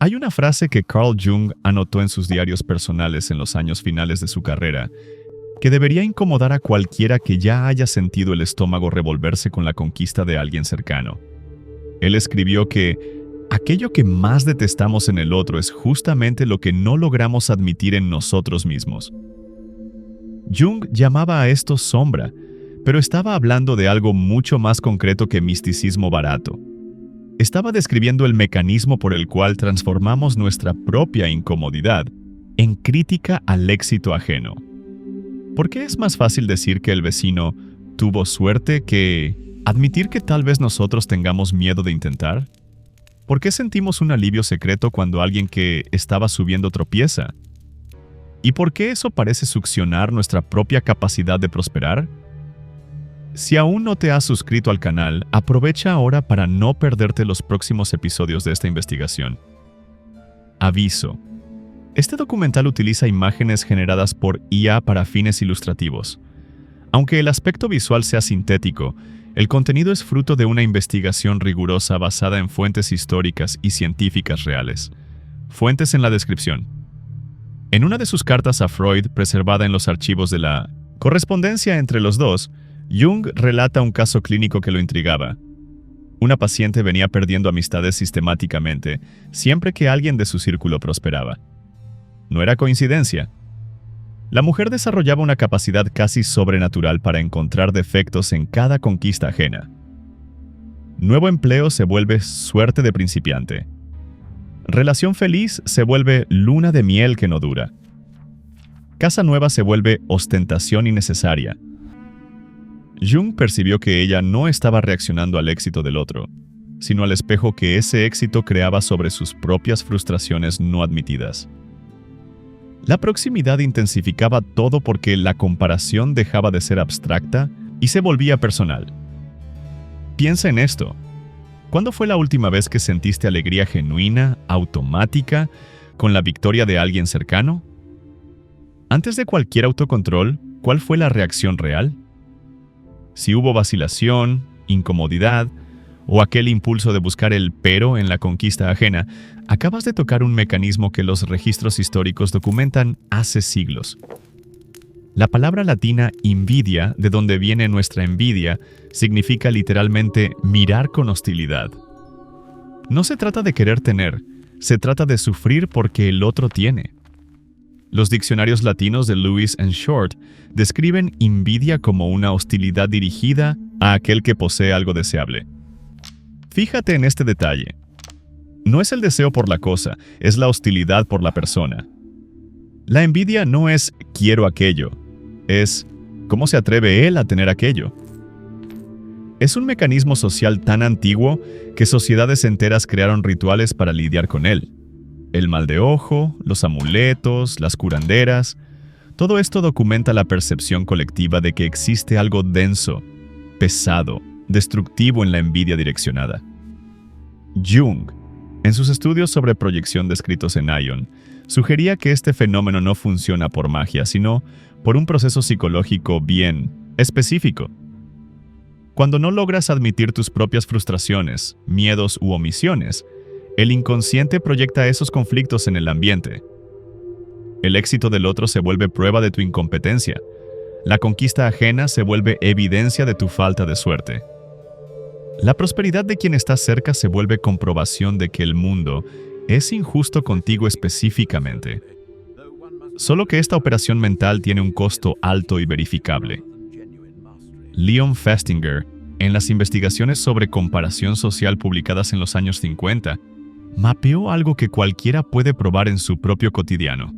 Hay una frase que Carl Jung anotó en sus diarios personales en los años finales de su carrera, que debería incomodar a cualquiera que ya haya sentido el estómago revolverse con la conquista de alguien cercano. Él escribió que aquello que más detestamos en el otro es justamente lo que no logramos admitir en nosotros mismos. Jung llamaba a esto sombra, pero estaba hablando de algo mucho más concreto que misticismo barato. Estaba describiendo el mecanismo por el cual transformamos nuestra propia incomodidad en crítica al éxito ajeno. ¿Por qué es más fácil decir que el vecino tuvo suerte que admitir que tal vez nosotros tengamos miedo de intentar? ¿Por qué sentimos un alivio secreto cuando alguien que estaba subiendo tropieza? ¿Y por qué eso parece succionar nuestra propia capacidad de prosperar? Si aún no te has suscrito al canal, aprovecha ahora para no perderte los próximos episodios de esta investigación. Aviso. Este documental utiliza imágenes generadas por IA para fines ilustrativos. Aunque el aspecto visual sea sintético, el contenido es fruto de una investigación rigurosa basada en fuentes históricas y científicas reales. Fuentes en la descripción. En una de sus cartas a Freud, preservada en los archivos de la correspondencia entre los dos, Jung relata un caso clínico que lo intrigaba. Una paciente venía perdiendo amistades sistemáticamente, siempre que alguien de su círculo prosperaba. No era coincidencia. La mujer desarrollaba una capacidad casi sobrenatural para encontrar defectos en cada conquista ajena. Nuevo empleo se vuelve suerte de principiante. Relación feliz se vuelve luna de miel que no dura. Casa nueva se vuelve ostentación innecesaria. Jung percibió que ella no estaba reaccionando al éxito del otro, sino al espejo que ese éxito creaba sobre sus propias frustraciones no admitidas. La proximidad intensificaba todo porque la comparación dejaba de ser abstracta y se volvía personal. Piensa en esto. ¿Cuándo fue la última vez que sentiste alegría genuina, automática, con la victoria de alguien cercano? Antes de cualquier autocontrol, ¿cuál fue la reacción real? Si hubo vacilación, incomodidad o aquel impulso de buscar el pero en la conquista ajena, acabas de tocar un mecanismo que los registros históricos documentan hace siglos. La palabra latina invidia, de donde viene nuestra envidia, significa literalmente mirar con hostilidad. No se trata de querer tener, se trata de sufrir porque el otro tiene. Los diccionarios latinos de Lewis and Short describen envidia como una hostilidad dirigida a aquel que posee algo deseable. Fíjate en este detalle. No es el deseo por la cosa, es la hostilidad por la persona. La envidia no es quiero aquello, es ¿cómo se atreve él a tener aquello? Es un mecanismo social tan antiguo que sociedades enteras crearon rituales para lidiar con él. El mal de ojo, los amuletos, las curanderas, todo esto documenta la percepción colectiva de que existe algo denso, pesado, destructivo en la envidia direccionada. Jung, en sus estudios sobre proyección descritos en Ion, sugería que este fenómeno no funciona por magia, sino por un proceso psicológico bien específico. Cuando no logras admitir tus propias frustraciones, miedos u omisiones, el inconsciente proyecta esos conflictos en el ambiente. El éxito del otro se vuelve prueba de tu incompetencia. La conquista ajena se vuelve evidencia de tu falta de suerte. La prosperidad de quien está cerca se vuelve comprobación de que el mundo es injusto contigo específicamente. Solo que esta operación mental tiene un costo alto y verificable. Leon Festinger, en las investigaciones sobre comparación social publicadas en los años 50, mapeó algo que cualquiera puede probar en su propio cotidiano.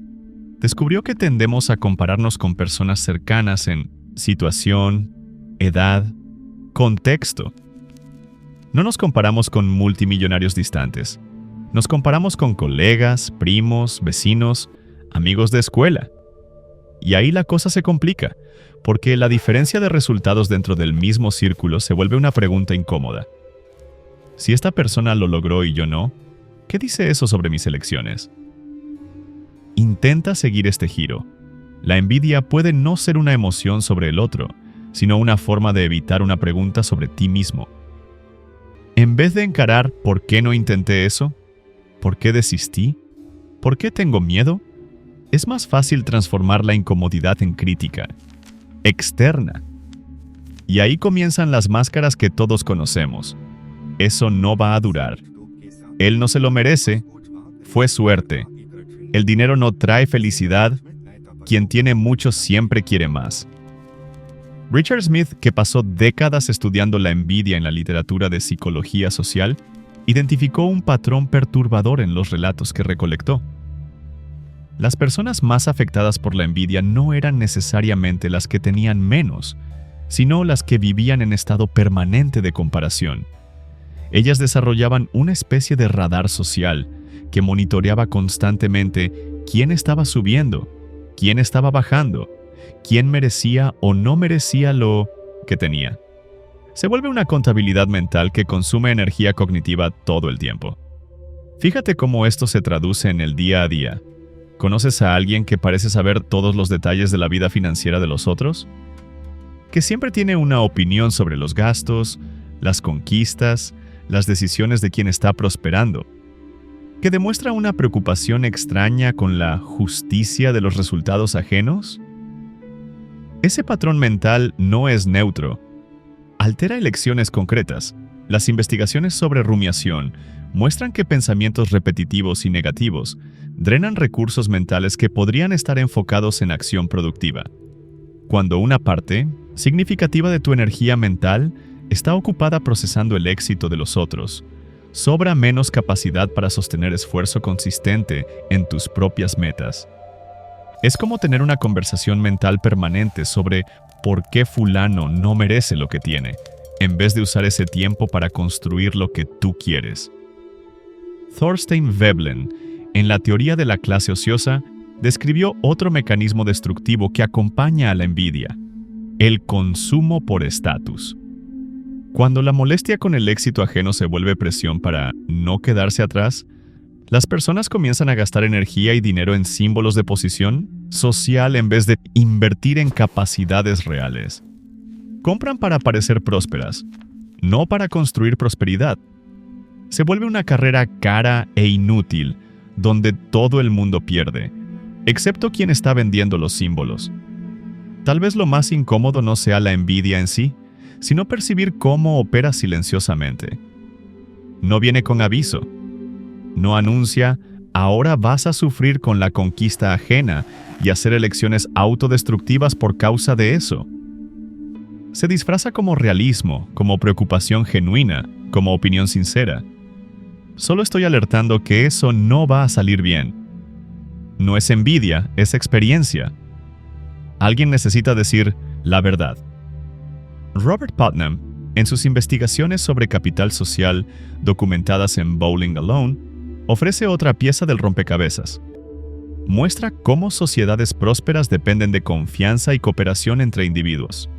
Descubrió que tendemos a compararnos con personas cercanas en situación, edad, contexto. No nos comparamos con multimillonarios distantes. Nos comparamos con colegas, primos, vecinos, amigos de escuela. Y ahí la cosa se complica, porque la diferencia de resultados dentro del mismo círculo se vuelve una pregunta incómoda. Si esta persona lo logró y yo no, ¿qué dice eso sobre mis elecciones? Intenta seguir este giro. La envidia puede no ser una emoción sobre el otro, sino una forma de evitar una pregunta sobre ti mismo. En vez de encarar ¿por qué no intenté eso?, ¿Por qué desistí? ¿Por qué tengo miedo? Es más fácil transformar la incomodidad en crítica externa. Y ahí comienzan las máscaras que todos conocemos. Eso no va a durar. Él no se lo merece. Fue suerte. El dinero no trae felicidad. Quien tiene mucho siempre quiere más. Richard Smith, que pasó décadas estudiando la envidia en la literatura de psicología social, identificó un patrón perturbador en los relatos que recolectó. Las personas más afectadas por la envidia no eran necesariamente las que tenían menos, sino las que vivían en estado permanente de comparación. Ellas desarrollaban una especie de radar social que monitoreaba constantemente quién estaba subiendo, quién estaba bajando, quién merecía o no merecía lo que tenía. Se vuelve una contabilidad mental que consume energía cognitiva todo el tiempo. Fíjate cómo esto se traduce en el día a día. ¿Conoces a alguien que parece saber todos los detalles de la vida financiera de los otros? Que siempre tiene una opinión sobre los gastos, las conquistas, las decisiones de quien está prosperando. Que demuestra una preocupación extraña con la justicia de los resultados ajenos. Ese patrón mental no es neutro. Altera elecciones concretas. Las investigaciones sobre rumiación muestran que pensamientos repetitivos y negativos drenan recursos mentales que podrían estar enfocados en acción productiva. Cuando una parte significativa de tu energía mental está ocupada procesando el éxito de los otros, sobra menos capacidad para sostener esfuerzo consistente en tus propias metas. Es como tener una conversación mental permanente sobre por qué fulano no merece lo que tiene, en vez de usar ese tiempo para construir lo que tú quieres. Thorstein Veblen, en la teoría de la clase ociosa, describió otro mecanismo destructivo que acompaña a la envidia: el consumo por estatus. Cuando la molestia con el éxito ajeno se vuelve presión para no quedarse atrás, las personas comienzan a gastar energía y dinero en símbolos de posición social en vez de invertir en capacidades reales. Compran para parecer prósperas, no para construir prosperidad. Se vuelve una carrera cara e inútil, donde todo el mundo pierde, excepto quien está vendiendo los símbolos. Tal vez lo más incómodo no sea la envidia en sí, sino percibir cómo opera silenciosamente. No viene con aviso. No anuncia, ahora vas a sufrir con la conquista ajena y hacer elecciones autodestructivas por causa de eso. Se disfraza como realismo, como preocupación genuina, como opinión sincera. Solo estoy alertando que eso no va a salir bien. No es envidia, es experiencia. Alguien necesita decir la verdad. Robert Putnam, en sus investigaciones sobre capital social documentadas en Bowling Alone, ofrece otra pieza del rompecabezas. Muestra cómo sociedades prósperas dependen de confianza y cooperación entre individuos.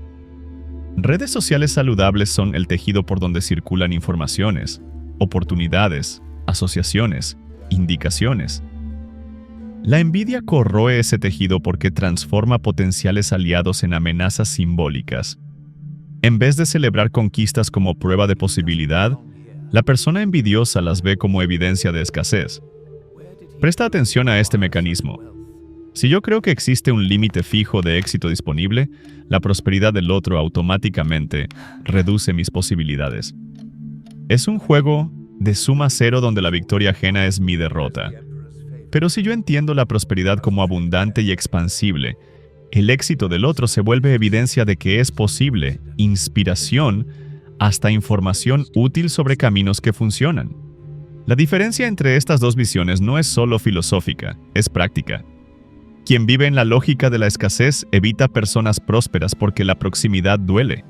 Redes sociales saludables son el tejido por donde circulan informaciones, oportunidades, asociaciones, indicaciones. La envidia corroe ese tejido porque transforma potenciales aliados en amenazas simbólicas. En vez de celebrar conquistas como prueba de posibilidad, la persona envidiosa las ve como evidencia de escasez. Presta atención a este mecanismo. Si yo creo que existe un límite fijo de éxito disponible, la prosperidad del otro automáticamente reduce mis posibilidades. Es un juego de suma cero donde la victoria ajena es mi derrota. Pero si yo entiendo la prosperidad como abundante y expansible, el éxito del otro se vuelve evidencia de que es posible, inspiración, hasta información útil sobre caminos que funcionan. La diferencia entre estas dos visiones no es solo filosófica, es práctica. Quien vive en la lógica de la escasez evita personas prósperas porque la proximidad duele.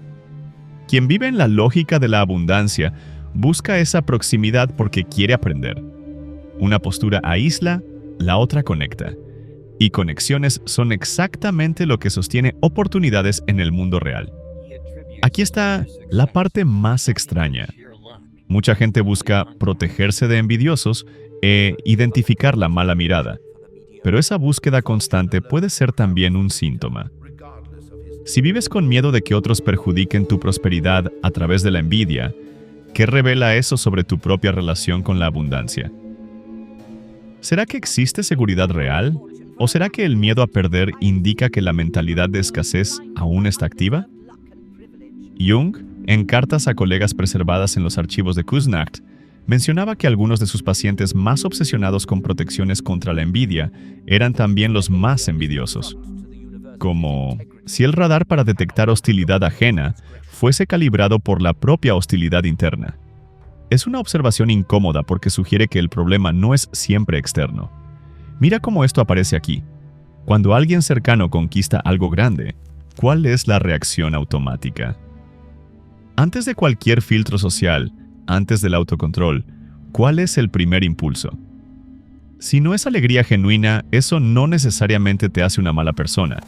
Quien vive en la lógica de la abundancia busca esa proximidad porque quiere aprender. Una postura aísla, la otra conecta. Y conexiones son exactamente lo que sostiene oportunidades en el mundo real. Aquí está la parte más extraña. Mucha gente busca protegerse de envidiosos e identificar la mala mirada, pero esa búsqueda constante puede ser también un síntoma. Si vives con miedo de que otros perjudiquen tu prosperidad a través de la envidia, ¿qué revela eso sobre tu propia relación con la abundancia? ¿Será que existe seguridad real? ¿O será que el miedo a perder indica que la mentalidad de escasez aún está activa? Jung, en cartas a colegas preservadas en los archivos de Kuznacht, mencionaba que algunos de sus pacientes más obsesionados con protecciones contra la envidia eran también los más envidiosos. Como si el radar para detectar hostilidad ajena fuese calibrado por la propia hostilidad interna. Es una observación incómoda porque sugiere que el problema no es siempre externo. Mira cómo esto aparece aquí. Cuando alguien cercano conquista algo grande, ¿cuál es la reacción automática? Antes de cualquier filtro social, antes del autocontrol, ¿cuál es el primer impulso? Si no es alegría genuina, eso no necesariamente te hace una mala persona,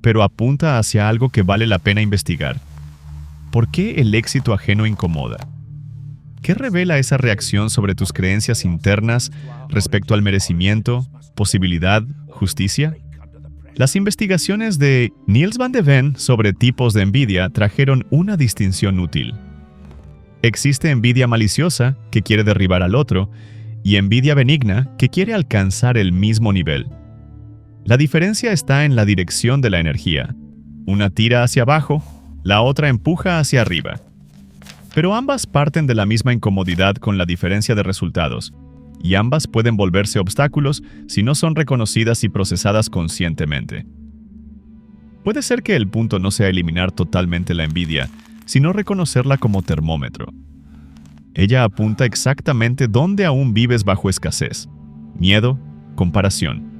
pero apunta hacia algo que vale la pena investigar. ¿Por qué el éxito ajeno incomoda? ¿Qué revela esa reacción sobre tus creencias internas respecto al merecimiento, posibilidad, justicia? Las investigaciones de Niels van de Ven sobre tipos de envidia trajeron una distinción útil. Existe envidia maliciosa, que quiere derribar al otro, y envidia benigna, que quiere alcanzar el mismo nivel. La diferencia está en la dirección de la energía. Una tira hacia abajo, la otra empuja hacia arriba. Pero ambas parten de la misma incomodidad con la diferencia de resultados, y ambas pueden volverse obstáculos si no son reconocidas y procesadas conscientemente. Puede ser que el punto no sea eliminar totalmente la envidia, sino reconocerla como termómetro. Ella apunta exactamente dónde aún vives bajo escasez, miedo, comparación.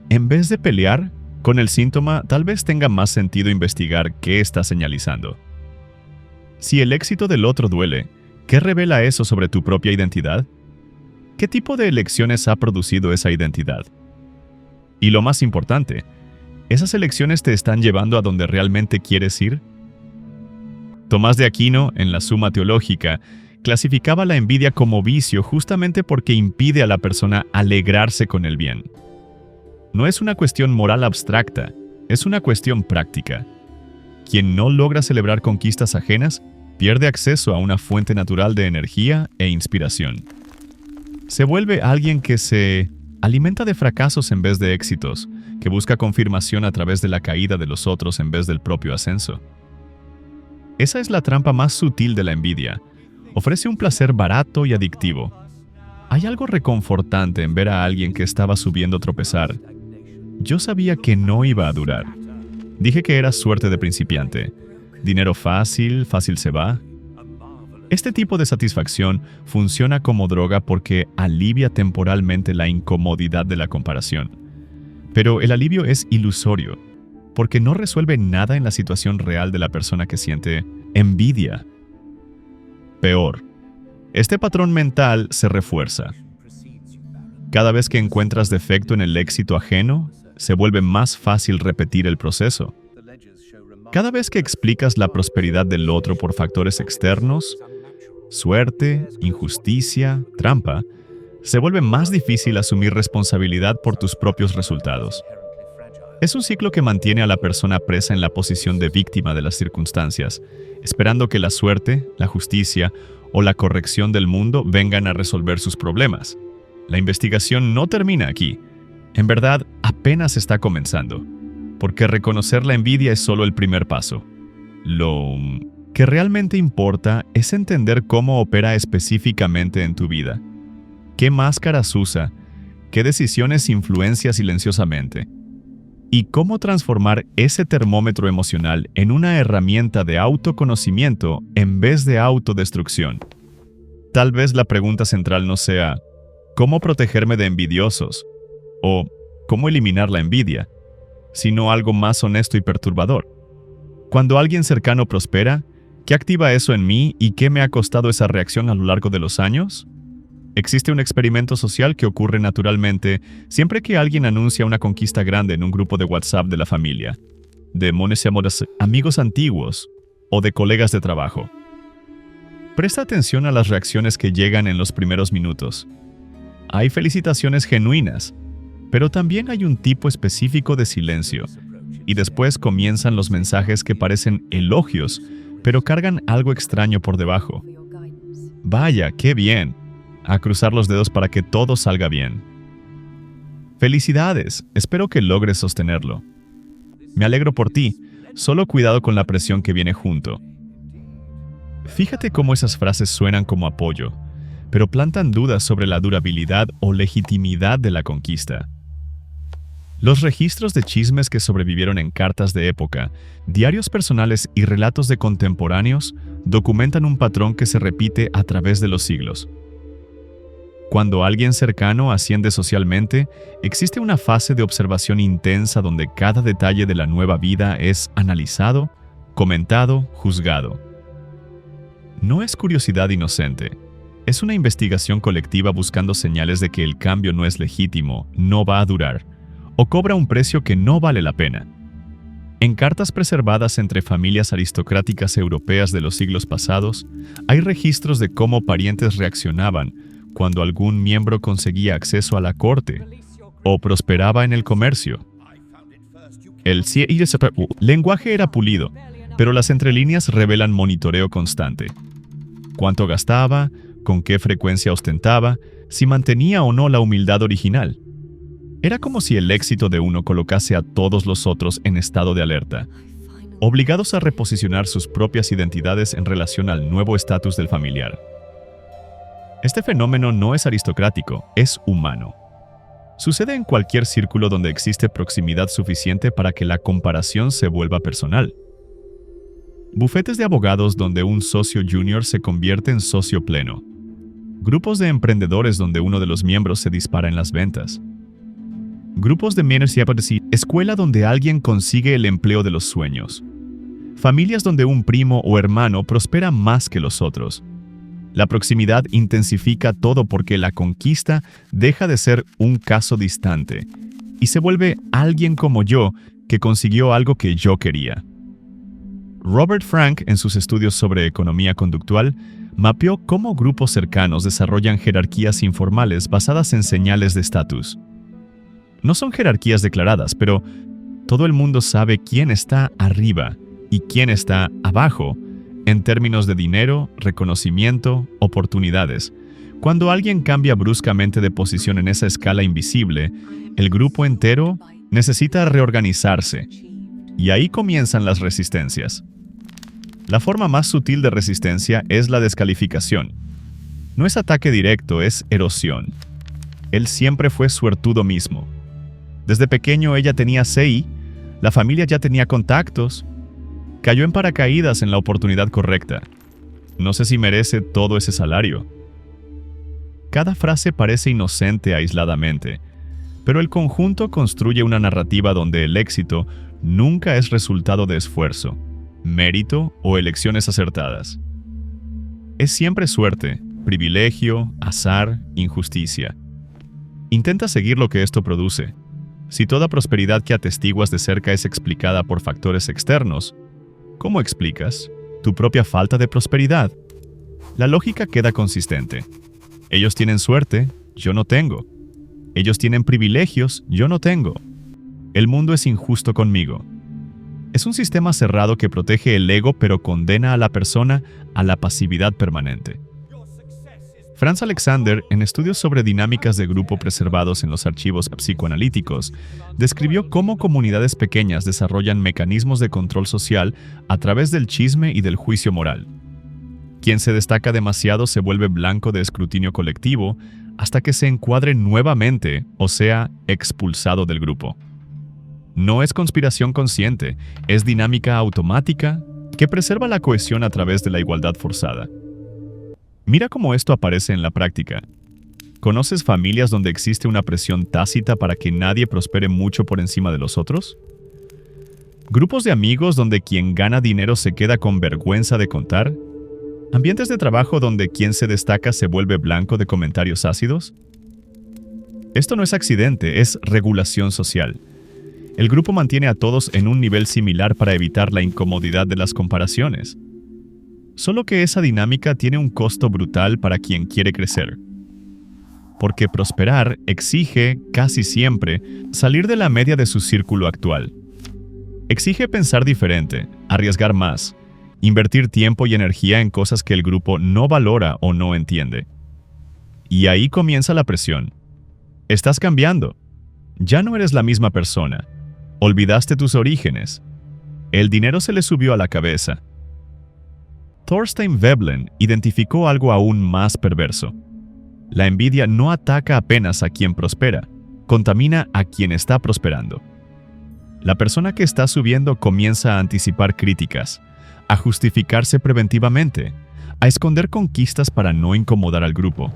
En vez de pelear con el síntoma, tal vez tenga más sentido investigar qué está señalizando. Si el éxito del otro duele, ¿qué revela eso sobre tu propia identidad? ¿Qué tipo de elecciones ha producido esa identidad? Y lo más importante, ¿esas elecciones te están llevando a donde realmente quieres ir? Tomás de Aquino, en la Suma Teológica, clasificaba la envidia como vicio justamente porque impide a la persona alegrarse con el bien. No es una cuestión moral abstracta, es una cuestión práctica. Quien no logra celebrar conquistas ajenas pierde acceso a una fuente natural de energía e inspiración. Se vuelve alguien que se alimenta de fracasos en vez de éxitos, que busca confirmación a través de la caída de los otros en vez del propio ascenso. Esa es la trampa más sutil de la envidia. Ofrece un placer barato y adictivo. Hay algo reconfortante en ver a alguien que estaba subiendo tropezar. Yo sabía que no iba a durar. Dije que era suerte de principiante. Dinero fácil, fácil se va. Este tipo de satisfacción funciona como droga porque alivia temporalmente la incomodidad de la comparación. Pero el alivio es ilusorio, porque no resuelve nada en la situación real de la persona que siente envidia. Peor, este patrón mental se refuerza. Cada vez que encuentras defecto en el éxito ajeno, se vuelve más fácil repetir el proceso. Cada vez que explicas la prosperidad del otro por factores externos, suerte, injusticia, trampa, se vuelve más difícil asumir responsabilidad por tus propios resultados. Es un ciclo que mantiene a la persona presa en la posición de víctima de las circunstancias, esperando que la suerte, la justicia o la corrección del mundo vengan a resolver sus problemas. La investigación no termina aquí. En verdad, apenas está comenzando, porque reconocer la envidia es solo el primer paso. Lo que realmente importa es entender cómo opera específicamente en tu vida. ¿Qué máscaras usa? ¿Qué decisiones influencia silenciosamente? Y cómo transformar ese termómetro emocional en una herramienta de autoconocimiento en vez de autodestrucción. Tal vez la pregunta central no sea ¿cómo protegerme de envidiosos? O ¿cómo eliminar la envidia? Sino algo más honesto y perturbador. Cuando alguien cercano prospera, ¿qué activa eso en mí y qué me ha costado esa reacción a lo largo de los años? Existe un experimento social que ocurre naturalmente siempre que alguien anuncia una conquista grande en un grupo de WhatsApp de la familia, de amigos antiguos o de colegas de trabajo. Presta atención a las reacciones que llegan en los primeros minutos. Hay felicitaciones genuinas, pero también hay un tipo específico de silencio, y después comienzan los mensajes que parecen elogios, pero cargan algo extraño por debajo. Vaya, qué bien. A cruzar los dedos para que todo salga bien. Felicidades, espero que logres sostenerlo. Me alegro por ti, solo cuidado con la presión que viene junto. Fíjate cómo esas frases suenan como apoyo, pero plantan dudas sobre la durabilidad o legitimidad de la conquista. Los registros de chismes que sobrevivieron en cartas de época, diarios personales y relatos de contemporáneos documentan un patrón que se repite a través de los siglos. Cuando alguien cercano asciende socialmente, existe una fase de observación intensa donde cada detalle de la nueva vida es analizado, comentado, juzgado. No es curiosidad inocente, es una investigación colectiva buscando señales de que el cambio no es legítimo, no va a durar, o cobra un precio que no vale la pena. En cartas preservadas entre familias aristocráticas europeas de los siglos pasados, hay registros de cómo parientes reaccionaban cuando algún miembro conseguía acceso a la corte o prosperaba en el comercio. El lenguaje era pulido, pero las entrelíneas revelan monitoreo constante. Cuánto gastaba, con qué frecuencia ostentaba, si mantenía o no la humildad original. Era como si el éxito de uno colocase a todos los otros en estado de alerta, obligados a reposicionar sus propias identidades en relación al nuevo estatus del familiar. Este fenómeno no es aristocrático, es humano. Sucede en cualquier círculo donde existe proximidad suficiente para que la comparación se vuelva personal. Bufetes de abogados donde un socio junior se convierte en socio pleno. Grupos de emprendedores donde uno de los miembros se dispara en las ventas. Grupos de escuela donde alguien consigue el empleo de los sueños. Familias donde un primo o hermano prospera más que los otros. La proximidad intensifica todo porque la conquista deja de ser un caso distante y se vuelve alguien como yo que consiguió algo que yo quería. Robert Frank, en sus estudios sobre economía conductual, mapeó cómo grupos cercanos desarrollan jerarquías informales basadas en señales de estatus. No son jerarquías declaradas, pero todo el mundo sabe quién está arriba y quién está abajo en términos de dinero, reconocimiento, oportunidades. Cuando alguien cambia bruscamente de posición en esa escala invisible, el grupo entero necesita reorganizarse. Y ahí comienzan las resistencias. La forma más sutil de resistencia es la descalificación. No es ataque directo, es erosión. Él siempre fue suertudo mismo. Desde pequeño ella tenía CI, la familia ya tenía contactos. Cayó en paracaídas en la oportunidad correcta. No sé si merece todo ese salario. Cada frase parece inocente aisladamente, pero el conjunto construye una narrativa donde el éxito nunca es resultado de esfuerzo, mérito o elecciones acertadas. Es siempre suerte, privilegio, azar, injusticia. Intenta seguir lo que esto produce. Si toda prosperidad que atestiguas de cerca es explicada por factores externos, ¿cómo explicas tu propia falta de prosperidad? La lógica queda consistente. Ellos tienen suerte, yo no tengo. Ellos tienen privilegios, yo no tengo. El mundo es injusto conmigo. Es un sistema cerrado que protege el ego pero condena a la persona a la pasividad permanente. Franz Alexander, en estudios sobre dinámicas de grupo preservados en los archivos psicoanalíticos, describió cómo comunidades pequeñas desarrollan mecanismos de control social a través del chisme y del juicio moral. Quien se destaca demasiado se vuelve blanco de escrutinio colectivo hasta que se encuadre nuevamente, o sea, expulsado del grupo. No es conspiración consciente, es dinámica automática que preserva la cohesión a través de la igualdad forzada. Mira cómo esto aparece en la práctica. ¿Conoces familias donde existe una presión tácita para que nadie prospere mucho por encima de los otros? ¿Grupos de amigos donde quien gana dinero se queda con vergüenza de contar? ¿Ambientes de trabajo donde quien se destaca se vuelve blanco de comentarios ácidos? Esto no es accidente, es regulación social. El grupo mantiene a todos en un nivel similar para evitar la incomodidad de las comparaciones. Solo que esa dinámica tiene un costo brutal para quien quiere crecer. Porque prosperar exige, casi siempre, salir de la media de su círculo actual. Exige pensar diferente, arriesgar más, invertir tiempo y energía en cosas que el grupo no valora o no entiende. Y ahí comienza la presión. Estás cambiando. Ya no eres la misma persona. Olvidaste tus orígenes. El dinero se le subió a la cabeza. Thorstein Veblen identificó algo aún más perverso. La envidia no ataca apenas a quien prospera, contamina a quien está prosperando. La persona que está subiendo comienza a anticipar críticas, a justificarse preventivamente, a esconder conquistas para no incomodar al grupo.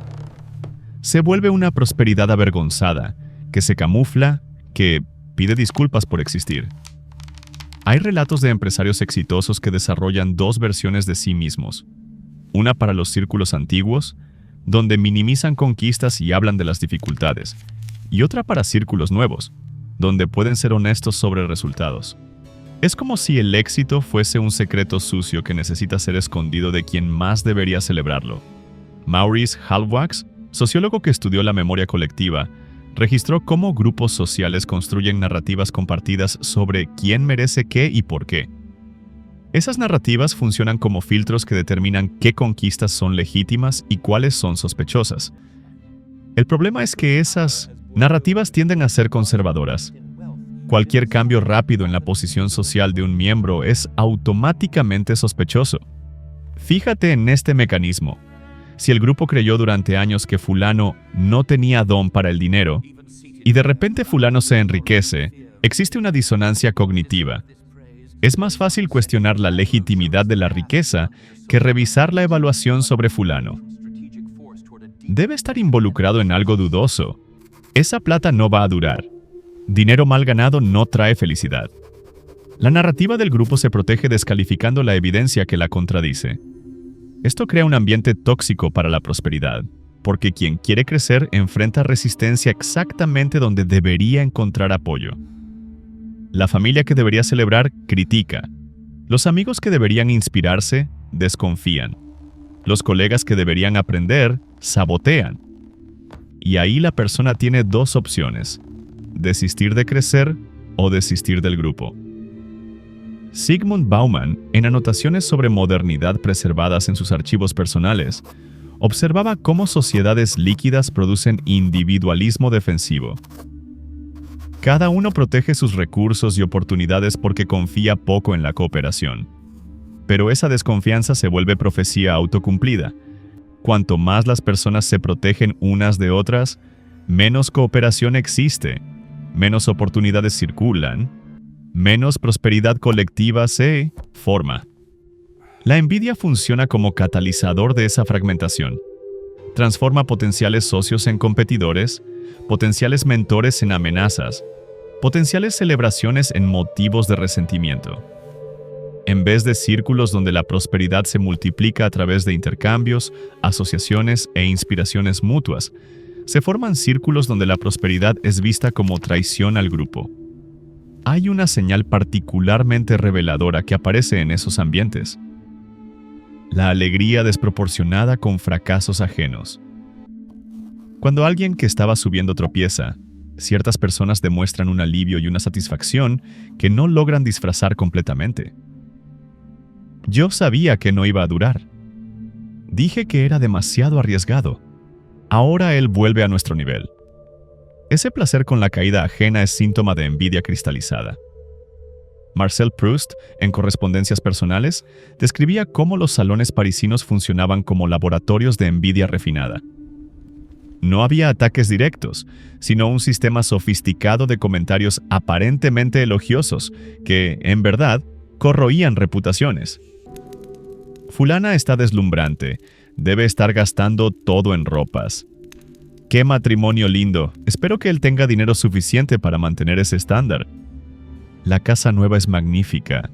Se vuelve una prosperidad avergonzada, que se camufla, que pide disculpas por existir. Hay relatos de empresarios exitosos que desarrollan dos versiones de sí mismos. Una para los círculos antiguos, donde minimizan conquistas y hablan de las dificultades, y otra para círculos nuevos, donde pueden ser honestos sobre resultados. Es como si el éxito fuese un secreto sucio que necesita ser escondido de quien más debería celebrarlo. Maurice Halbwachs, sociólogo que estudió la memoria colectiva, registró cómo grupos sociales construyen narrativas compartidas sobre quién merece qué y por qué. Esas narrativas funcionan como filtros que determinan qué conquistas son legítimas y cuáles son sospechosas. El problema es que esas narrativas tienden a ser conservadoras. Cualquier cambio rápido en la posición social de un miembro es automáticamente sospechoso. Fíjate en este mecanismo. Si el grupo creyó durante años que fulano no tenía don para el dinero, y de repente fulano se enriquece, existe una disonancia cognitiva. Es más fácil cuestionar la legitimidad de la riqueza que revisar la evaluación sobre fulano. Debe estar involucrado en algo dudoso. Esa plata no va a durar. Dinero mal ganado no trae felicidad. La narrativa del grupo se protege descalificando la evidencia que la contradice. Esto crea un ambiente tóxico para la prosperidad, porque quien quiere crecer enfrenta resistencia exactamente donde debería encontrar apoyo. La familia que debería celebrar critica. Los amigos que deberían inspirarse desconfían. Los colegas que deberían aprender sabotean. Y ahí la persona tiene dos opciones: desistir de crecer o desistir del grupo. Zygmunt Bauman, en anotaciones sobre modernidad preservadas en sus archivos personales, observaba cómo sociedades líquidas producen individualismo defensivo. Cada uno protege sus recursos y oportunidades porque confía poco en la cooperación. Pero esa desconfianza se vuelve profecía autocumplida. Cuanto más las personas se protegen unas de otras, menos cooperación existe, menos oportunidades circulan, menos prosperidad colectiva se forma. La envidia funciona como catalizador de esa fragmentación. Transforma potenciales socios en competidores, potenciales mentores en amenazas, potenciales celebraciones en motivos de resentimiento. En vez de círculos donde la prosperidad se multiplica a través de intercambios, asociaciones e inspiraciones mutuas, se forman círculos donde la prosperidad es vista como traición al grupo. Hay una señal particularmente reveladora que aparece en esos ambientes: la alegría desproporcionada con fracasos ajenos. Cuando alguien que estaba subiendo tropieza, ciertas personas demuestran un alivio y una satisfacción que no logran disfrazar completamente. Yo sabía que no iba a durar. Dije que era demasiado arriesgado. Ahora él vuelve a nuestro nivel. Ese placer con la caída ajena es síntoma de envidia cristalizada. Marcel Proust, en Correspondencias Personales, describía cómo los salones parisinos funcionaban como laboratorios de envidia refinada. No había ataques directos, sino un sistema sofisticado de comentarios aparentemente elogiosos que, en verdad, corroían reputaciones. Fulana está deslumbrante, debe estar gastando todo en ropas. ¡Qué matrimonio lindo! Espero que él tenga dinero suficiente para mantener ese estándar. La casa nueva es magnífica.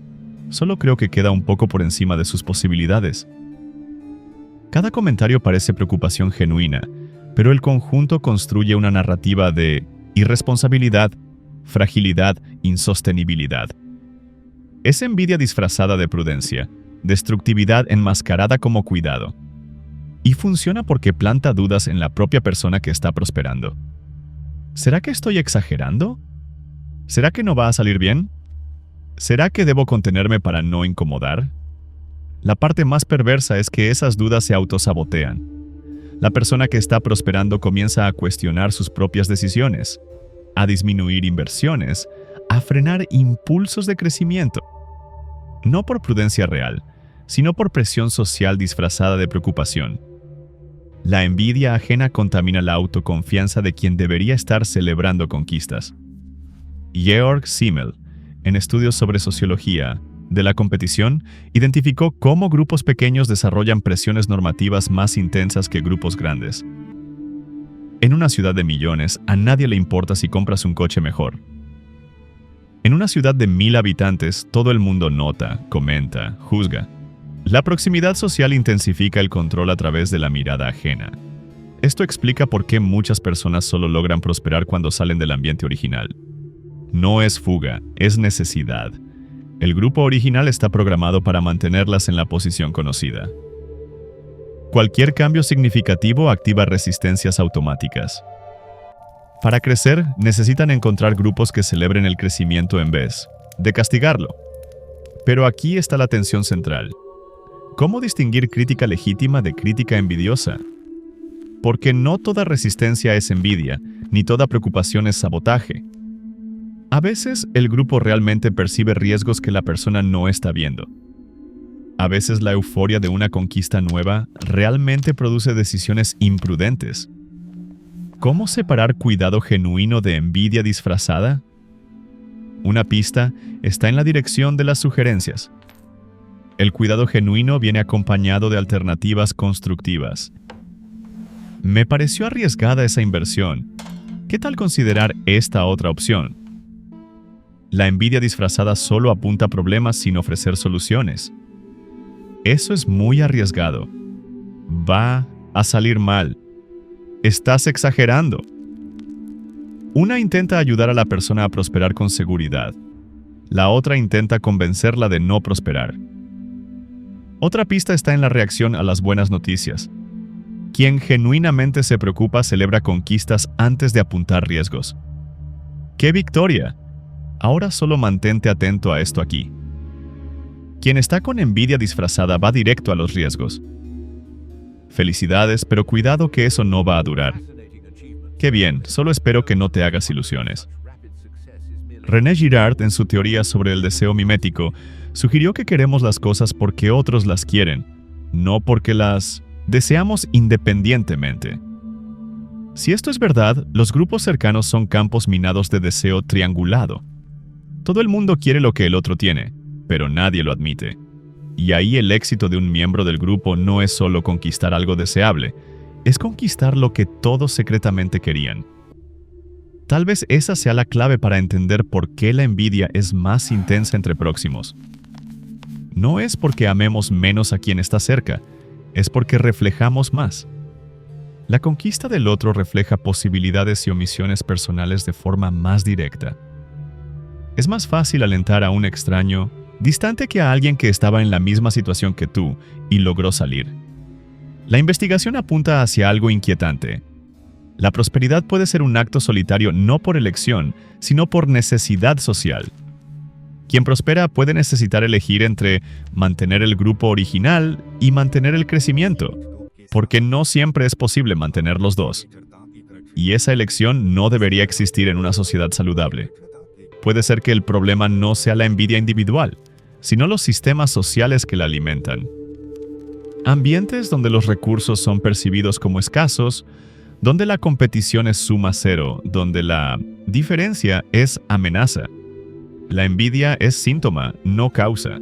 Solo creo que queda un poco por encima de sus posibilidades. Cada comentario parece preocupación genuina, pero el conjunto construye una narrativa de irresponsabilidad, fragilidad, insostenibilidad. Es envidia disfrazada de prudencia, destructividad enmascarada como cuidado. Y funciona porque planta dudas en la propia persona que está prosperando. ¿Será que estoy exagerando? ¿Será que no va a salir bien? ¿Será que debo contenerme para no incomodar? La parte más perversa es que esas dudas se autosabotean. La persona que está prosperando comienza a cuestionar sus propias decisiones. a disminuir inversiones, a frenar impulsos de crecimiento. No por prudencia real, sino por presión social disfrazada de preocupación. La envidia ajena contamina la autoconfianza de quien debería estar celebrando conquistas. Georg Simmel, en estudios sobre sociología de la competición, identificó cómo grupos pequeños desarrollan presiones normativas más intensas que grupos grandes. En una ciudad de millones, a nadie le importa si compras un coche mejor. En una ciudad de 1000 habitantes, todo el mundo nota, comenta, juzga. La proximidad social intensifica el control a través de la mirada ajena. Esto explica por qué muchas personas solo logran prosperar cuando salen del ambiente original. No es fuga, es necesidad. El grupo original está programado para mantenerlas en la posición conocida. Cualquier cambio significativo activa resistencias automáticas. Para crecer, necesitan encontrar grupos que celebren el crecimiento en vez de castigarlo. Pero aquí está la tensión central. ¿Cómo distinguir crítica legítima de crítica envidiosa? Porque no toda resistencia es envidia, ni toda preocupación es sabotaje. A veces, el grupo realmente percibe riesgos que la persona no está viendo. A veces, la euforia de una conquista nueva realmente produce decisiones imprudentes. ¿Cómo separar cuidado genuino de envidia disfrazada? Una pista está en la dirección de las sugerencias. El cuidado genuino viene acompañado de alternativas constructivas. Me pareció arriesgada esa inversión. ¿Qué tal considerar esta otra opción? La envidia disfrazada solo apunta a problemas sin ofrecer soluciones. Eso es muy arriesgado. Va a salir mal. Estás exagerando. Una intenta ayudar a la persona a prosperar con seguridad. La otra intenta convencerla de no prosperar. Otra pista está en la reacción a las buenas noticias. Quien genuinamente se preocupa celebra conquistas antes de apuntar riesgos. ¡Qué victoria! Ahora solo mantente atento a esto aquí. Quien está con envidia disfrazada va directo a los riesgos. Felicidades, pero cuidado que eso no va a durar. Qué bien, solo espero que no te hagas ilusiones. René Girard, en su teoría sobre el deseo mimético, sugirió que queremos las cosas porque otros las quieren, no porque las deseamos independientemente. Si esto es verdad, los grupos cercanos son campos minados de deseo triangulado. Todo el mundo quiere lo que el otro tiene, pero nadie lo admite. Y ahí el éxito de un miembro del grupo no es solo conquistar algo deseable, es conquistar lo que todos secretamente querían. Tal vez esa sea la clave para entender por qué la envidia es más intensa entre próximos. No es porque amemos menos a quien está cerca, es porque reflejamos más. La conquista del otro refleja posibilidades y omisiones personales de forma más directa. Es más fácil alentar a un extraño distante que a alguien que estaba en la misma situación que tú y logró salir. La investigación apunta hacia algo inquietante. La prosperidad puede ser un acto solitario no por elección, sino por necesidad social. Quien prospera puede necesitar elegir entre mantener el grupo original y mantener el crecimiento, porque no siempre es posible mantener los dos. Y esa elección no debería existir en una sociedad saludable. Puede ser que el problema no sea la envidia individual, sino los sistemas sociales que la alimentan. Ambientes donde los recursos son percibidos como escasos, donde la competición es suma cero, donde la diferencia es amenaza. La envidia es síntoma, no causa.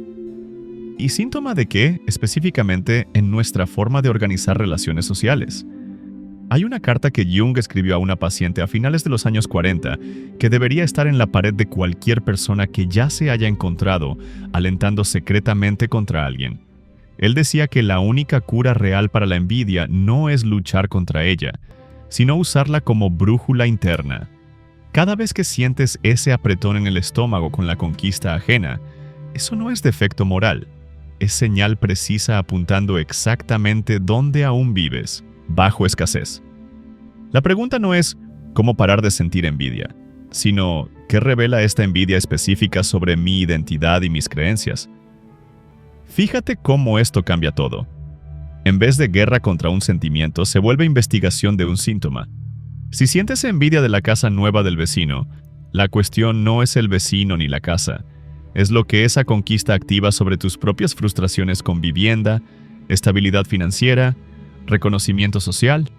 ¿Y síntoma de qué? Específicamente en nuestra forma de organizar relaciones sociales. Hay una carta que Jung escribió a una paciente a finales de los años 40 que debería estar en la pared de cualquier persona que ya se haya encontrado alentando secretamente contra alguien. Él decía que la única cura real para la envidia no es luchar contra ella, sino usarla como brújula interna. Cada vez que sientes ese apretón en el estómago con la conquista ajena, eso no es defecto moral, es señal precisa apuntando exactamente dónde aún vives, bajo escasez. La pregunta no es ¿cómo parar de sentir envidia?, sino ¿qué revela esta envidia específica sobre mi identidad y mis creencias? Fíjate cómo esto cambia todo. En vez de guerra contra un sentimiento, se vuelve investigación de un síntoma. Si sientes envidia de la casa nueva del vecino, la cuestión no es el vecino ni la casa, es lo que esa conquista activa sobre tus propias frustraciones con vivienda, estabilidad financiera, reconocimiento social.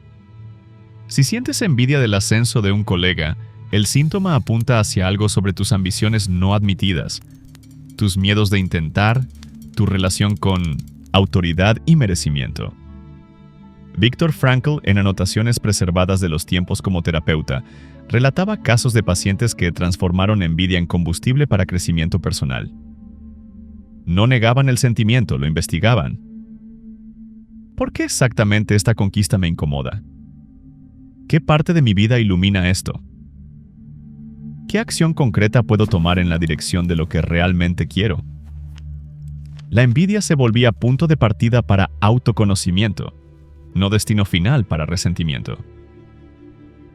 Si sientes envidia del ascenso de un colega, el síntoma apunta hacia algo sobre tus ambiciones no admitidas, tus miedos de intentar, tu relación con autoridad y merecimiento. Viktor Frankl, en anotaciones preservadas de los tiempos como terapeuta, relataba casos de pacientes que transformaron envidia en combustible para crecimiento personal. No negaban el sentimiento, lo investigaban. ¿Por qué exactamente esta conquista me incomoda? ¿Qué parte de mi vida ilumina esto? ¿Qué acción concreta puedo tomar en la dirección de lo que realmente quiero? La envidia se volvía punto de partida para autoconocimiento, no destino final para resentimiento.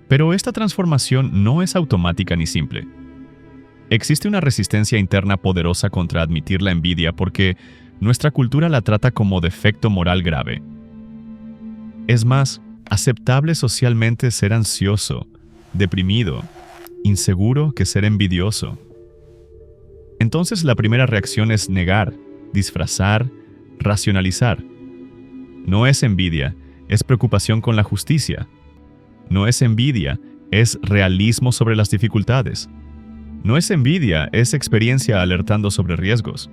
Pero esta transformación no es automática ni simple. Existe una resistencia interna poderosa contra admitir la envidia porque nuestra cultura la trata como defecto moral grave. Es más aceptable socialmente ser ansioso, deprimido, inseguro que ser envidioso. Entonces la primera reacción es negar, disfrazar, racionalizar. No es envidia, es preocupación con la justicia. No es envidia, es realismo sobre las dificultades. No es envidia, es experiencia alertando sobre riesgos.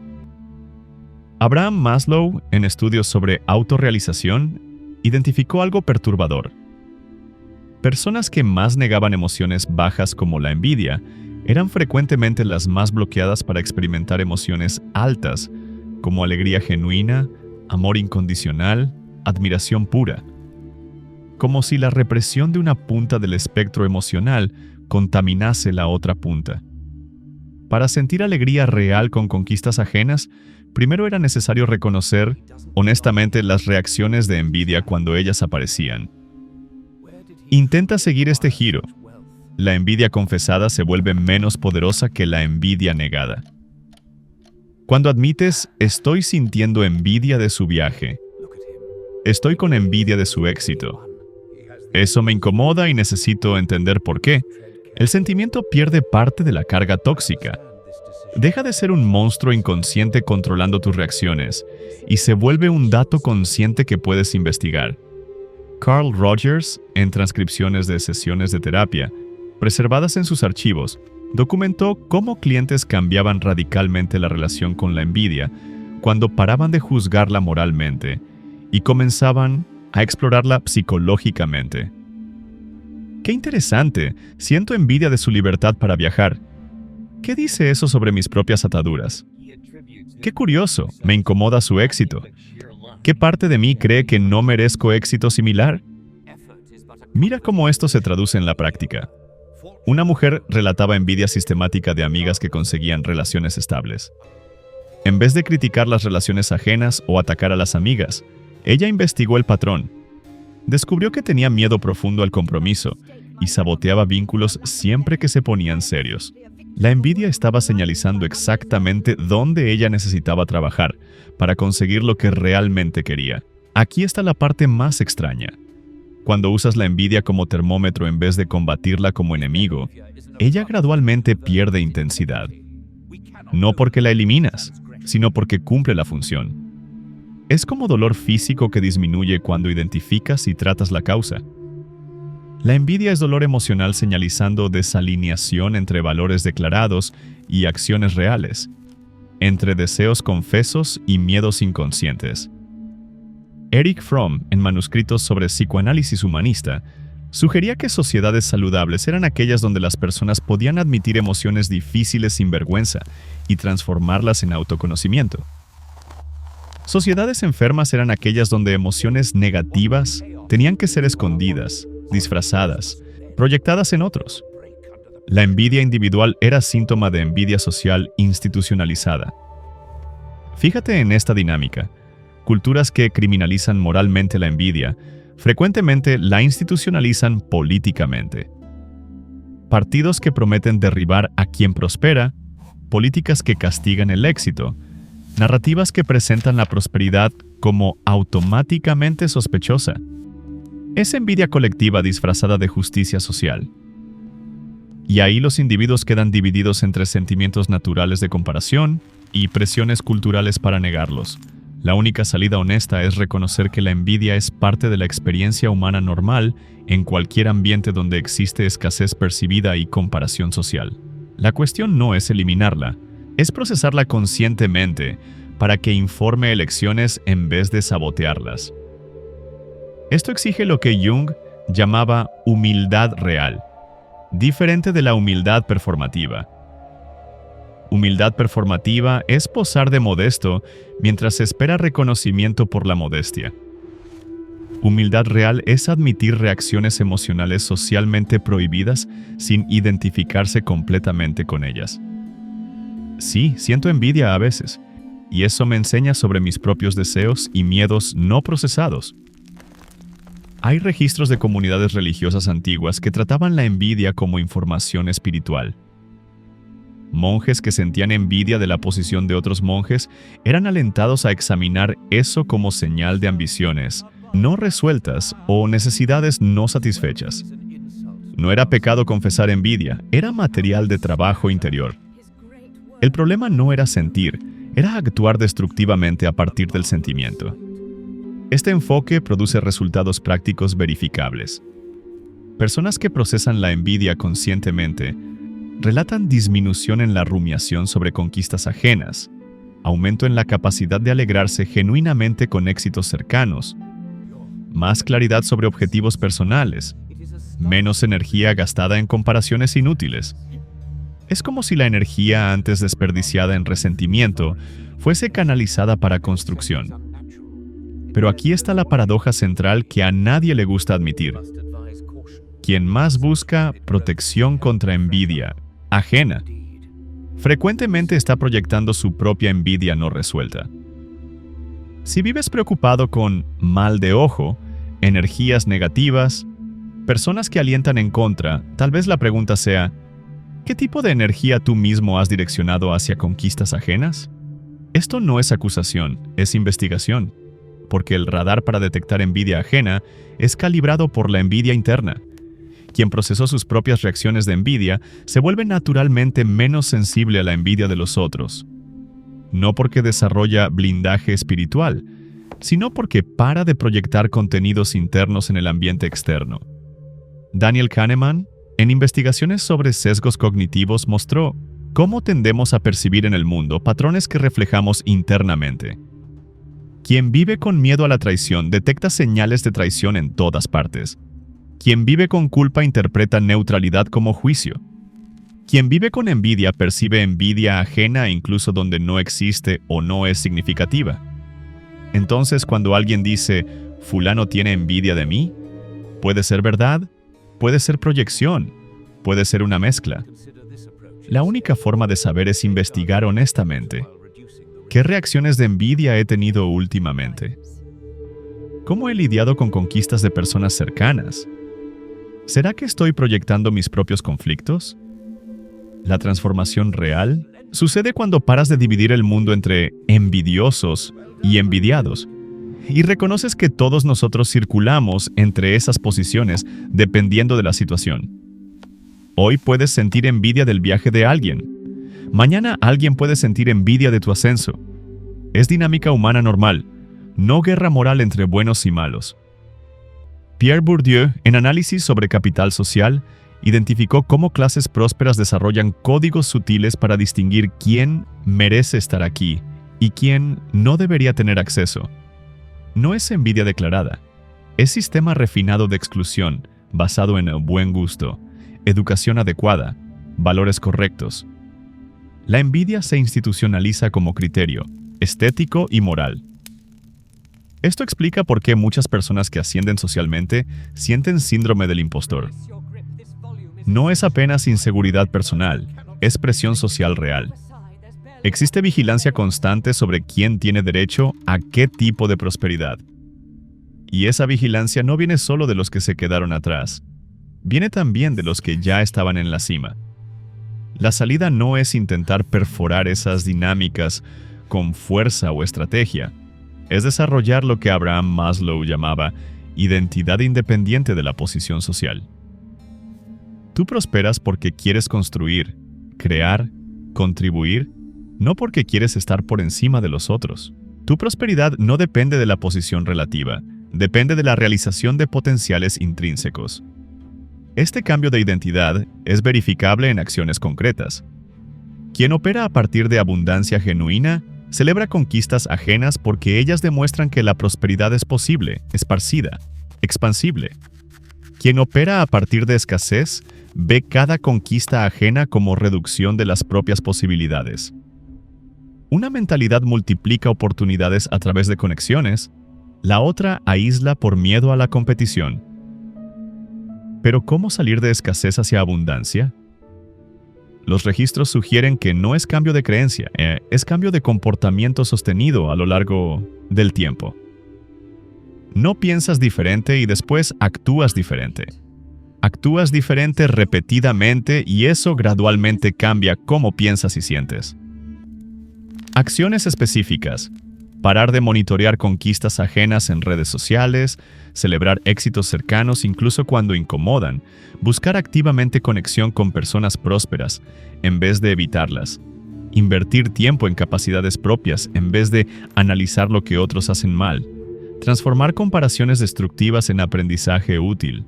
Abraham Maslow, en estudios sobre autorrealización, identificó algo perturbador. Personas que más negaban emociones bajas como la envidia eran frecuentemente las más bloqueadas para experimentar emociones altas, como alegría genuina, amor incondicional, admiración pura. Como si la represión de una punta del espectro emocional contaminase la otra punta. Para sentir alegría real con conquistas ajenas, primero era necesario reconocer, honestamente, las reacciones de envidia cuando ellas aparecían. Intenta seguir este giro. La envidia confesada se vuelve menos poderosa que la envidia negada. Cuando admites, estoy sintiendo envidia de su viaje. Estoy con envidia de su éxito. Eso me incomoda y necesito entender por qué. El sentimiento pierde parte de la carga tóxica. Deja de ser un monstruo inconsciente controlando tus reacciones y se vuelve un dato consciente que puedes investigar. Carl Rogers, en transcripciones de sesiones de terapia, preservadas en sus archivos, documentó cómo clientes cambiaban radicalmente la relación con la envidia cuando paraban de juzgarla moralmente y comenzaban a explorarla psicológicamente. ¡Qué interesante! Siento envidia de su libertad para viajar. ¿Qué dice eso sobre mis propias ataduras? ¡Qué curioso! Me incomoda su éxito. ¿Qué parte de mí cree que no merezco éxito similar? Mira cómo esto se traduce en la práctica. Una mujer relataba envidia sistemática de amigas que conseguían relaciones estables. En vez de criticar las relaciones ajenas o atacar a las amigas, ella investigó el patrón. Descubrió que tenía miedo profundo al compromiso y saboteaba vínculos siempre que se ponían serios. La envidia estaba señalizando exactamente dónde ella necesitaba trabajar para conseguir lo que realmente quería. Aquí está la parte más extraña. Cuando usas la envidia como termómetro en vez de combatirla como enemigo, ella gradualmente pierde intensidad. No porque la eliminas, sino porque cumple la función. Es como dolor físico que disminuye cuando identificas y tratas la causa. La envidia es dolor emocional señalizando desalineación entre valores declarados y acciones reales, entre deseos confesos y miedos inconscientes. Erich Fromm, en manuscritos sobre psicoanálisis humanista, sugería que sociedades saludables eran aquellas donde las personas podían admitir emociones difíciles sin vergüenza y transformarlas en autoconocimiento. Sociedades enfermas eran aquellas donde emociones negativas tenían que ser escondidas, disfrazadas, proyectadas en otros. La envidia individual era síntoma de envidia social institucionalizada. Fíjate en esta dinámica. Culturas que criminalizan moralmente la envidia, frecuentemente la institucionalizan políticamente. Partidos que prometen derribar a quien prospera, políticas que castigan el éxito, narrativas que presentan la prosperidad como automáticamente sospechosa. Es envidia colectiva disfrazada de justicia social. Y ahí los individuos quedan divididos entre sentimientos naturales de comparación y presiones culturales para negarlos. La única salida honesta es reconocer que la envidia es parte de la experiencia humana normal en cualquier ambiente donde existe escasez percibida y comparación social. La cuestión no es eliminarla, es procesarla conscientemente para que informe elecciones en vez de sabotearlas. Esto exige lo que Jung llamaba humildad real, diferente de la humildad performativa. Humildad performativa es posar de modesto mientras se espera reconocimiento por la modestia. Humildad real es admitir reacciones emocionales socialmente prohibidas sin identificarse completamente con ellas. Sí, siento envidia a veces, y eso me enseña sobre mis propios deseos y miedos no procesados. Hay registros de comunidades religiosas antiguas que trataban la envidia como información espiritual. Monjes que sentían envidia de la posición de otros monjes eran alentados a examinar eso como señal de ambiciones no resueltas o necesidades no satisfechas. No era pecado confesar envidia, era material de trabajo interior. El problema no era sentir, era actuar destructivamente a partir del sentimiento. Este enfoque produce resultados prácticos verificables. Personas que procesan la envidia conscientemente relatan disminución en la rumiación sobre conquistas ajenas, aumento en la capacidad de alegrarse genuinamente con éxitos cercanos, más claridad sobre objetivos personales, menos energía gastada en comparaciones inútiles. Es como si la energía antes desperdiciada en resentimiento fuese canalizada para construcción. Pero aquí está la paradoja central que a nadie le gusta admitir. Quien más busca protección contra envidia ajena, frecuentemente está proyectando su propia envidia no resuelta. Si vives preocupado con mal de ojo, energías negativas, personas que alientan en contra, tal vez la pregunta sea, ¿qué tipo de energía tú mismo has direccionado hacia conquistas ajenas? Esto no es acusación, es investigación, porque el radar para detectar envidia ajena es calibrado por la envidia interna. Quien procesó sus propias reacciones de envidia se vuelve naturalmente menos sensible a la envidia de los otros. No porque desarrolla blindaje espiritual, sino porque para de proyectar contenidos internos en el ambiente externo. Daniel Kahneman, en investigaciones sobre sesgos cognitivos, mostró cómo tendemos a percibir en el mundo patrones que reflejamos internamente. Quien vive con miedo a la traición detecta señales de traición en todas partes. Quien vive con culpa interpreta neutralidad como juicio. Quien vive con envidia percibe envidia ajena incluso donde no existe o no es significativa. Entonces, cuando alguien dice, «Fulano tiene envidia de mí», puede ser verdad, puede ser proyección, puede ser una mezcla. La única forma de saber es investigar honestamente. ¿Qué reacciones de envidia he tenido últimamente? ¿Cómo he lidiado con conquistas de personas cercanas? ¿Será que estoy proyectando mis propios conflictos? La transformación real sucede cuando paras de dividir el mundo entre envidiosos y envidiados y reconoces que todos nosotros circulamos entre esas posiciones dependiendo de la situación. Hoy puedes sentir envidia del viaje de alguien. Mañana alguien puede sentir envidia de tu ascenso. Es dinámica humana normal, no guerra moral entre buenos y malos. Pierre Bourdieu, en Análisis sobre Capital Social, identificó cómo clases prósperas desarrollan códigos sutiles para distinguir quién merece estar aquí y quién no debería tener acceso. No es envidia declarada, es sistema refinado de exclusión basado en buen gusto, educación adecuada, valores correctos. La envidia se institucionaliza como criterio, estético y moral. Esto explica por qué muchas personas que ascienden socialmente sienten síndrome del impostor. No es apenas inseguridad personal, es presión social real. Existe vigilancia constante sobre quién tiene derecho a qué tipo de prosperidad. Y esa vigilancia no viene solo de los que se quedaron atrás, viene también de los que ya estaban en la cima. La salida no es intentar perforar esas dinámicas con fuerza o estrategia, es desarrollar lo que Abraham Maslow llamaba identidad independiente de la posición social. Tú prosperas porque quieres construir, crear, contribuir, no porque quieres estar por encima de los otros. Tu prosperidad no depende de la posición relativa, depende de la realización de potenciales intrínsecos. Este cambio de identidad es verificable en acciones concretas. Quien opera a partir de abundancia genuina celebra conquistas ajenas porque ellas demuestran que la prosperidad es posible, esparcida, expansible. Quien opera a partir de escasez ve cada conquista ajena como reducción de las propias posibilidades. Una mentalidad multiplica oportunidades a través de conexiones, la otra aísla por miedo a la competición. Pero ¿cómo salir de escasez hacia abundancia? Los registros sugieren que no es cambio de creencia, es cambio de comportamiento sostenido a lo largo del tiempo. No piensas diferente y después actúas diferente. Actúas diferente repetidamente y eso gradualmente cambia cómo piensas y sientes. Acciones específicas. Parar de monitorear conquistas ajenas en redes sociales, celebrar éxitos cercanos incluso cuando incomodan, buscar activamente conexión con personas prósperas en vez de evitarlas, invertir tiempo en capacidades propias en vez de analizar lo que otros hacen mal, transformar comparaciones destructivas en aprendizaje útil.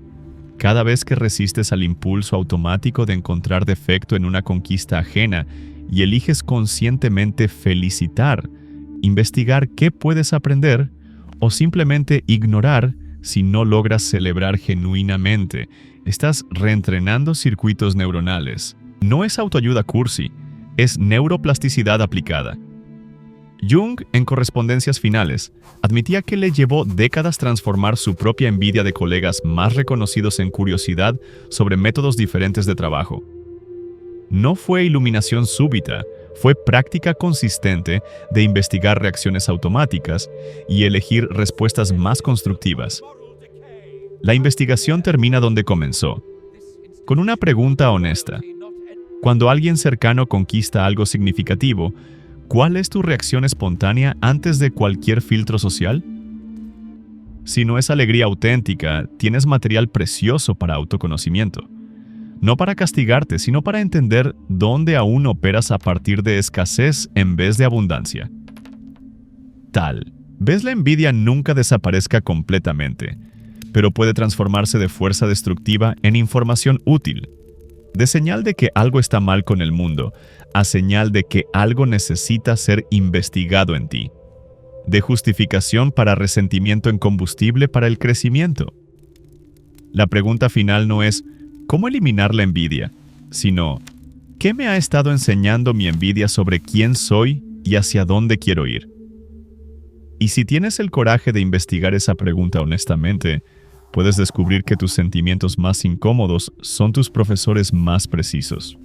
Cada vez que resistes al impulso automático de encontrar defecto en una conquista ajena y eliges conscientemente felicitar, investigar qué puedes aprender o simplemente ignorar si no logras celebrar genuinamente, estás reentrenando circuitos neuronales. No es autoayuda cursi, es neuroplasticidad aplicada. Jung, en correspondencias finales, admitía que le llevó décadas transformar su propia envidia de colegas más reconocidos en curiosidad sobre métodos diferentes de trabajo. No fue iluminación súbita, fue práctica consistente de investigar reacciones automáticas y elegir respuestas más constructivas. La investigación termina donde comenzó, con una pregunta honesta. Cuando alguien cercano conquista algo significativo, ¿cuál es tu reacción espontánea antes de cualquier filtro social? Si no es alegría auténtica, tienes material precioso para autoconocimiento. No para castigarte, sino para entender dónde aún operas a partir de escasez en vez de abundancia. Tal vez la envidia nunca desaparezca completamente, pero puede transformarse de fuerza destructiva en información útil, de señal de que algo está mal con el mundo, a señal de que algo necesita ser investigado en ti, de justificación para resentimiento en combustible para el crecimiento. La pregunta final no es ¿cómo eliminar la envidia?, sino ¿qué me ha estado enseñando mi envidia sobre quién soy y hacia dónde quiero ir? Y si tienes el coraje de investigar esa pregunta honestamente, puedes descubrir que tus sentimientos más incómodos son tus profesores más precisos.